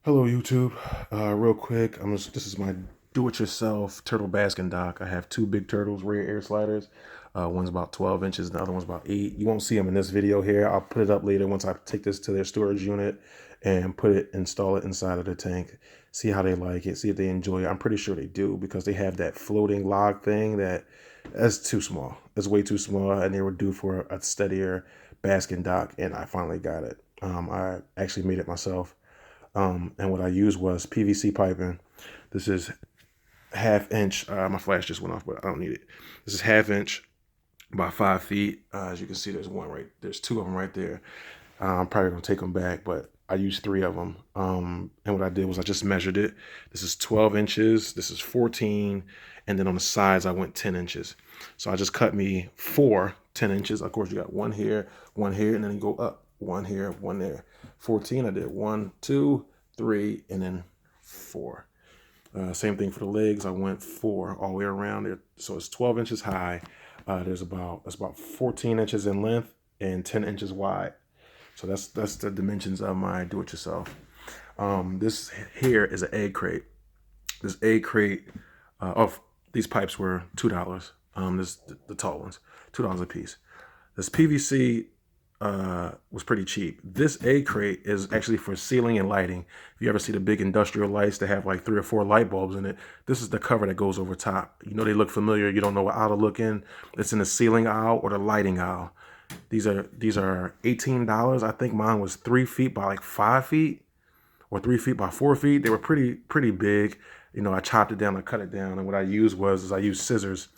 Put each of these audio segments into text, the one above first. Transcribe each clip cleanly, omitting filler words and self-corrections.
Hello YouTube. Real quick, this is my do-it-yourself turtle basking dock. I have two big turtles, rare air sliders. One's about 12 inches, the other one's about 8. You won't see them in this video here. I'll put it up later once I take this to their storage unit and install it inside of the tank. See how they like it, see if they enjoy it. I'm pretty sure they do because they have that floating log thing that's too small. It's way too small, and they were due for a steadier basking dock, and I finally got it. I actually made it myself. And what I used was PVC piping. This is half inch. My flash just went off, but I don't need it. This is half inch by 5 feet. As you can see, there's two of them right there. I'm probably gonna take them back, but I used 3 of them. And what I did was I just measured it. This is 12 inches. This is 14. And then on the sides, I went 10 inches. So I just cut me 4 10 inches. Of course, you got one here, and then you go up. One here, one there. 14, I did 1, 2, 3, and then 4. Same thing for the legs. I went 4 all the way around it. So it's 12 inches high. That's about 14 inches in length and 10 inches wide. So that's the dimensions of my do-it-yourself. This here is an egg crate. This egg crate, these pipes were $2. The tall ones, $2 a piece. This PVC was pretty cheap. This egg crate is actually for ceiling and lighting. If you ever see the big industrial lights that have like 3 or 4 light bulbs in it, this is the cover that goes over top. You know they look familiar. You don't know what aisle to look in. It's in the ceiling aisle or the lighting aisle. These are $18. I think mine was 3 feet by like 5 feet or 3 feet by 4 feet. They were pretty big. You know, I chopped it down, I cut it down, and what I used I used scissors.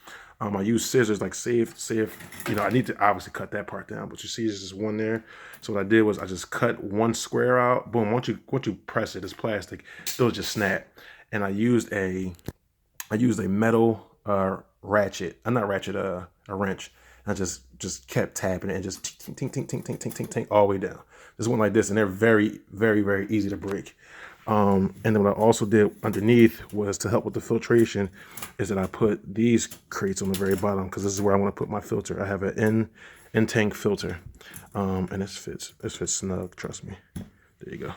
I use scissors like say if you know, I need to obviously cut that part down, but you see there's just one there. So what I did was I just cut one square out. Boom, once you press it, it's plastic, it'll just snap. And I used a metal ratchet. Not ratchet, a wrench. And I just kept tapping it and just tink tink tink tink tink tink tink tink all the way down. This went like this, and they're very easy to break. And then what I also did underneath was to help with the filtration is that I put these crates on the very bottom because this is where I want to put my filter. I have an in-tank filter, and this fits snug, trust me. There you go.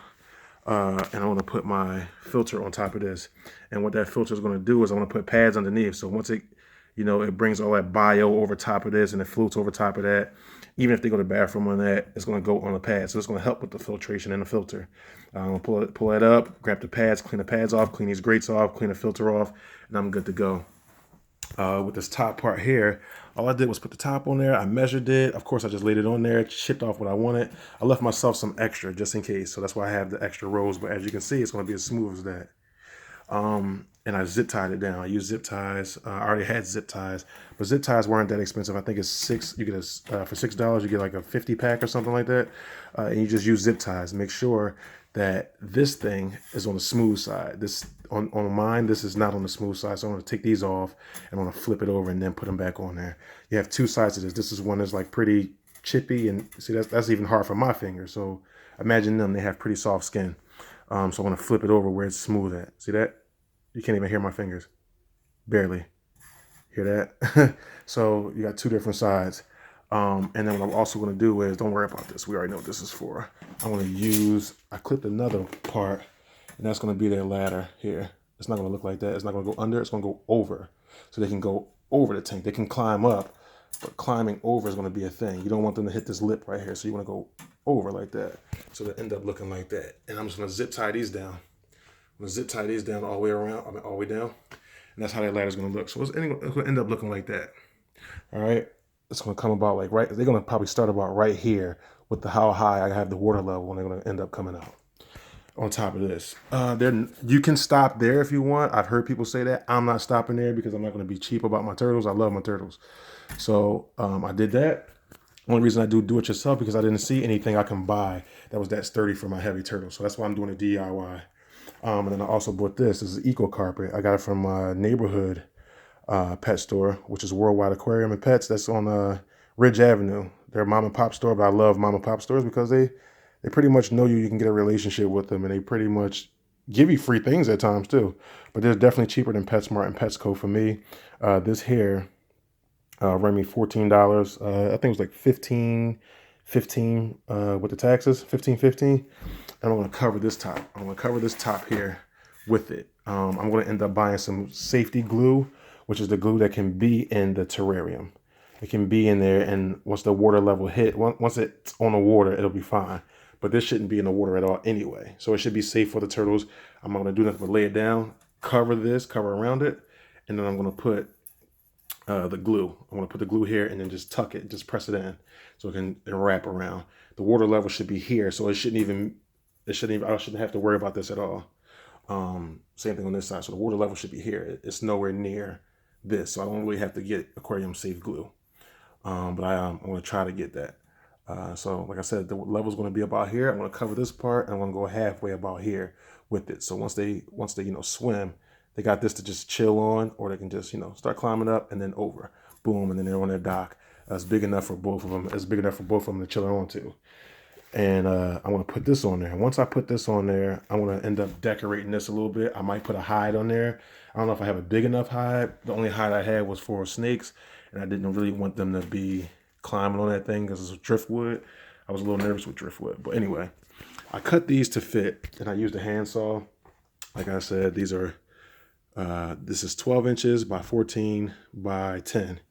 And I want to put my filter on top of this. And what that filter is going to do is I want to put pads underneath. So once it, you know, it brings all that bio over top of this and it floats over top of that. Even if they go to the bathroom on that, it's going to go on the pad. So it's going to help with the filtration and the filter. I'm going to pull that up, grab the pads, clean the pads off, clean these grates off, clean the filter off, and I'm good to go. With this top part here, all I did was put the top on there. I measured it. Of course, I just laid it on there, chipped off what I wanted. I left myself some extra just in case. So that's why I have the extra rows. But as you can see, it's going to be as smooth as that. And I zip tied it down. I used zip ties. I already had zip ties, but zip ties weren't that expensive. I think it's 6. You get for $6, you get like a 50 pack or something like that. And you just use zip ties. Make sure that this thing is on the smooth side. This on mine, this is not on the smooth side. So I'm going to take these off and I'm going to flip it over and then put them back on there. You have 2 sides to this. This is one that's like pretty chippy, and see that's even hard for my fingers. So imagine them; they have pretty soft skin. So I'm going to flip it over where it's smooth at. See that? You can't even hear my fingers. Barely. Hear that? So you got 2 different sides. And then what I'm also going to do is, don't worry about this. We already know what this is for. I clipped another part, and that's going to be their ladder here. It's not going to look like that. It's not going to go under. It's going to go over. So they can go over the tank. They can climb up, but climbing over is going to be a thing. You don't want them to hit this lip right here. So you want to go over like that. So they end up looking like that. And I'm just going to zip tie these down. I'm gonna zip tie these down all the way around, all the way down. And that's how that ladder's gonna look. So it's gonna end up looking like that. All right, it's gonna come about like they're gonna probably start about right here with how high I have the water level when they're gonna end up coming out. On top of this, you can stop there if you want. I've heard people say that. I'm not stopping there because I'm not gonna be cheap about my turtles. I love my turtles. So I did that. Only reason I do it yourself because I didn't see anything I can buy that was that sturdy for my heavy turtle. So that's why I'm doing a DIY. And then I also bought this. This is Eco Carpet. I got it from my neighborhood pet store, which is Worldwide Aquarium and Pets. That's on Ridge Avenue. They're a mom and pop store, but I love mom and pop stores because they pretty much know you. You can get a relationship with them, and they pretty much give you free things at times too. But they're definitely cheaper than PetSmart and Petco for me. This here ran me $14. I think it was like $15 with the taxes, $15.15. and I'm going to cover this top. I'm going to cover this top here with it. I'm going to end up buying some safety glue, which is the glue that can be in the terrarium. It can be in there, and once the water level hit, once it's on the water, it'll be fine. But this shouldn't be in the water at all anyway. So it should be safe for the turtles. I'm not going to do nothing but lay it down, cover around it, and then I'm going to put the glue. I'm going to put the glue here and then just tuck it, just press it in so it can wrap around. The water level should be here, so I shouldn't have to worry about this at all. Same thing on this side. So the water level should be here. It's nowhere near this, so I don't really have to get aquarium safe glue. But I'm going to try to get that. So like I said, the level is going to be about here. I'm going to cover this part, and I'm going to go halfway about here with it. So once they swim, they got this to just chill on, or they can just start climbing up and then over, boom, and then they're on their dock. That's big enough for both of them. It's big enough for both of them to chill on to. And I'm going to put this on there. And once I put this on there, I'm going to end up decorating this a little bit. I might put a hide on there. I don't know if I have a big enough hide. The only hide I had was for snakes, and I didn't really want them to be climbing on that thing because it's driftwood. I was a little nervous with driftwood. But anyway, I cut these to fit, and I used a handsaw. Like I said, these are, this is 12 inches by 14 by 10.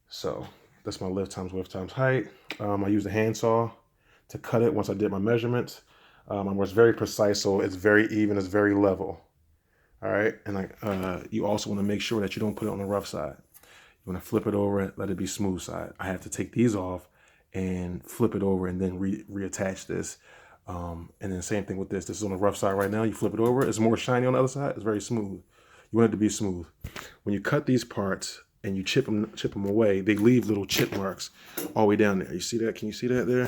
So that's my lift times width times height. I used a handsaw to cut it once I did my measurements. I was very precise, so it's very even, it's very level. All right, and you also want to make sure that you don't put it on the rough side. You want to flip it over, let it be smooth side. I have to take these off and flip it over and then reattach this. And then same thing with this. This is on the rough side right now. You flip it over, it's more shiny on the other side. It's very smooth. You want it to be smooth. When you cut these parts and you chip them away, they leave little chip marks all the way down there. You see that? Can you see that there?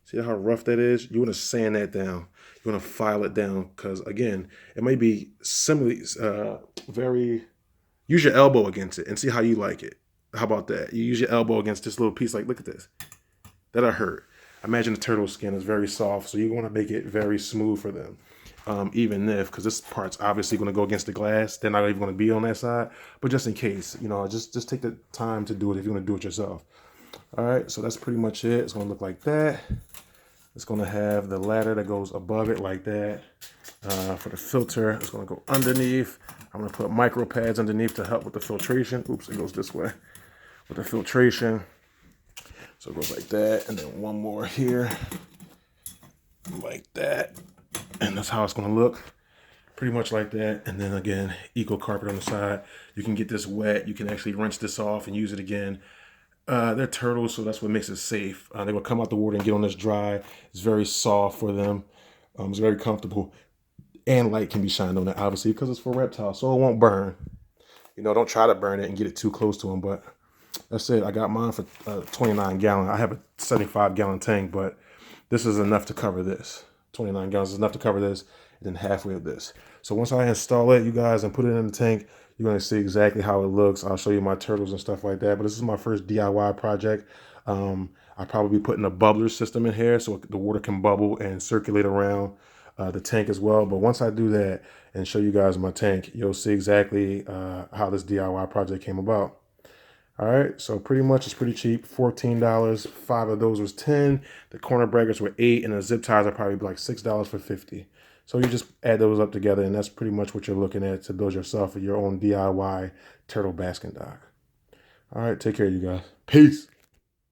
See how rough that is? You want to sand that down. You want to file it down because, again, it may be similarly use your elbow against it and see how you like it. How about that? You use your elbow against this little piece. Like, look at this. That'll hurt. Imagine the turtle skin is very soft, so you want to make it very smooth for them. Even if, because this part's obviously going to go against the glass, they're not even going to be on that side. But just in case, just take the time to do it if you want to do it yourself. All right, so that's pretty much it. It's going to look like that. It's going to have the ladder that goes above it like that. For the filter, it's going to go underneath. I'm going to put micro pads underneath to help with the filtration. Oops, it goes this way with the filtration. So it goes like that, and then one more here, like that. And that's how it's going to look, pretty much like that. And then again, eco carpet on the side. You can get this wet. You can actually rinse this off and use it again. They're turtles, so that's what makes it safe. They will come out the water and get on this dry. It's very soft for them. It's very comfortable. And light can be shined on it, obviously, because it's for reptiles, so it won't burn. Don't try to burn it and get it too close to them. But that's it. I got mine for 29 gallon. I have a 75 gallon tank, but this is enough to cover this. 29 gallons is enough to cover this, and then halfway of this. So once I install it, you guys, and put it in the tank, you're going to see exactly how it looks. I'll show you my turtles and stuff like that. But this is my first DIY project. I'll probably be putting a bubbler system in here so the water can bubble and circulate around the tank as well. But once I do that and show you guys my tank, you'll see exactly how this DIY project came about. All right, so pretty much it's pretty cheap, $14. 5 of those was 10. The corner brackets were 8, and the zip ties are probably like $6 for 50. So you just add those up together, and that's pretty much what you're looking at to build yourself your own DIY turtle basking dock. All right, take care, you guys. Peace.